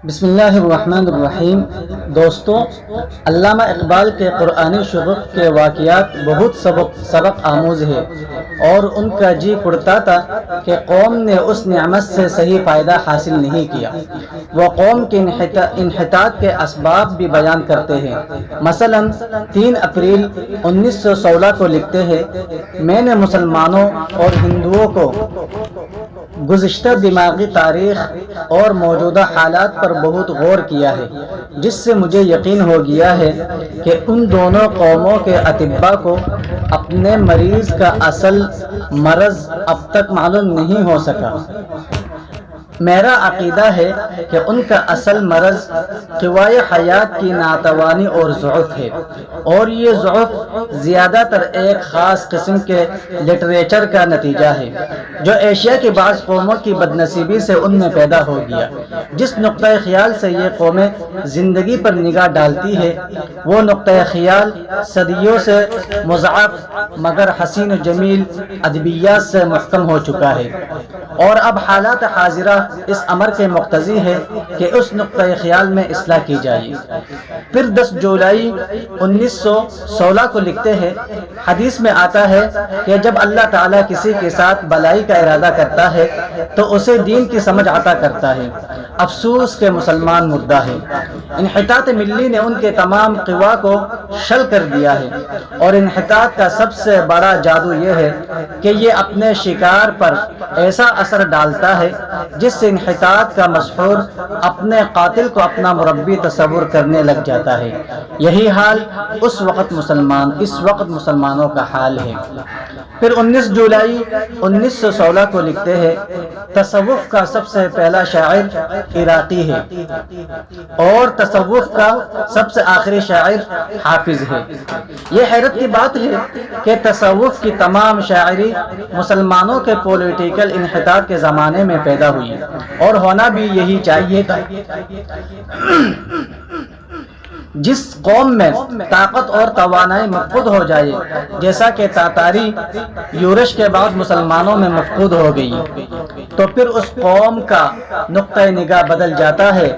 بسم اللہ الرحمن الرحیم۔ دوستو، علامہ اقبال کے قرآنی شغف کے واقعات بہت سبق آموز ہے، اور ان کا جی پڑتا تھا کہ قوم نے اس نعمت سے صحیح فائدہ حاصل نہیں کیا۔ وہ قوم کے انحطاط کے اسباب بھی بیان کرتے ہیں۔ مثلا 3 اپریل 1916 کو لکھتے ہیں، میں نے مسلمانوں اور ہندوؤں کو گزشتہ دماغی تاریخ اور موجودہ حالات پر بہت غور کیا ہے، جس سے مجھے یقین ہو گیا ہے کہ ان دونوں قوموں کے اطباء کو اپنے مریض کا اصل مرض اب تک معلوم نہیں ہو سکا۔ میرا عقیدہ ہے کہ ان کا اصل مرض قوائے حیات کی ناتوانی اور ضعف ہے، اور یہ ضعف زیادہ تر ایک خاص قسم کے لٹریچر کا نتیجہ ہے جو ایشیا کی بعض قوموں کی بدنصیبی سے ان میں پیدا ہو گیا۔ جس نقطۂ خیال سے یہ قومیں زندگی پر نگاہ ڈالتی ہے، وہ نقطۂ خیال صدیوں سے مضاعف مگر حسین و جمیل ادبیات سے محکم ہو چکا ہے، اور اب حالات حاضرہ اس امر کے مقتضی ہے کہ اس نقطۂ خیال میں اصلاح کی جائے۔ پھر 10 جولائی 1916 کو لکھتے ہیں، حدیث میں آتا ہے کہ جب اللہ تعالیٰ کسی کے ساتھ بلائی کا ارادہ کرتا ہے تو اسے دین کی سمجھ عطا کرتا ہے۔ افسوس کہ مسلمان مردہ ہے۔ انحطاط ملی نے ان کے تمام قوا کو شل کر دیا ہے، اور انحطاط کا سب سے بڑا جادو یہ ہے کہ یہ اپنے شکار پر ایسا اثر ڈالتا ہے جس سے انحطاط کا مسحور اپنے قاتل کو اپنا مربی تصور کرنے لگ جاتا ہے۔ یہی حال اس وقت مسلمانوں کا حال ہے۔ پھر 19 جولائی 1916 کو لکھتے ہیں، تصوف کا سب سے پہلا شاعر عراقی ہے، اور تصوف کا سب سے آخری شاعر حافظ ہے۔ یہ حیرت کی بات ہے کہ تصوف کی تمام شاعری مسلمانوں کے پولیٹیکل انحطاط کے زمانے میں پیدا ہوئی، اور ہونا بھی یہی چاہیے تھا۔ جس قوم میں طاقت اور توانائی مفقود ہو جائے، جیسا کہ تاتاری یورش کے بعد مسلمانوں میں مفقود ہو گئی، تو پھر اس قوم کا نقطۂ نگاہ بدل جاتا ہے۔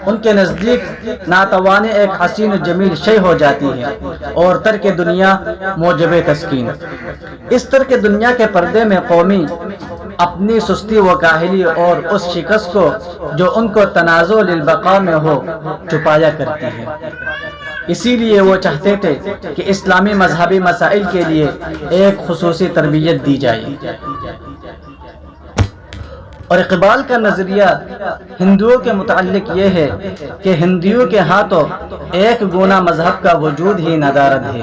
ان کے نزدیک ناتوانی ایک حسین و جمیل شے ہو جاتی ہے، اور ترک دنیا موجب تسکین۔ اس ترک دنیا کے پردے میں قومی اپنی سستی و کاہلی اور اس شکست کو جو ان کو تنازع للبقاء میں ہو چھپایا کرتی ہے۔ اسی لیے وہ چاہتے تھے کہ اسلامی مذہبی مسائل کے لیے ایک خصوصی تربیت دی جائے۔ اور اقبال کا نظریہ ہندوؤں کے متعلق یہ ہے کہ ہندوؤں کے ہاں تو ایک گونا مذہب کا وجود ہی ندارد ہے۔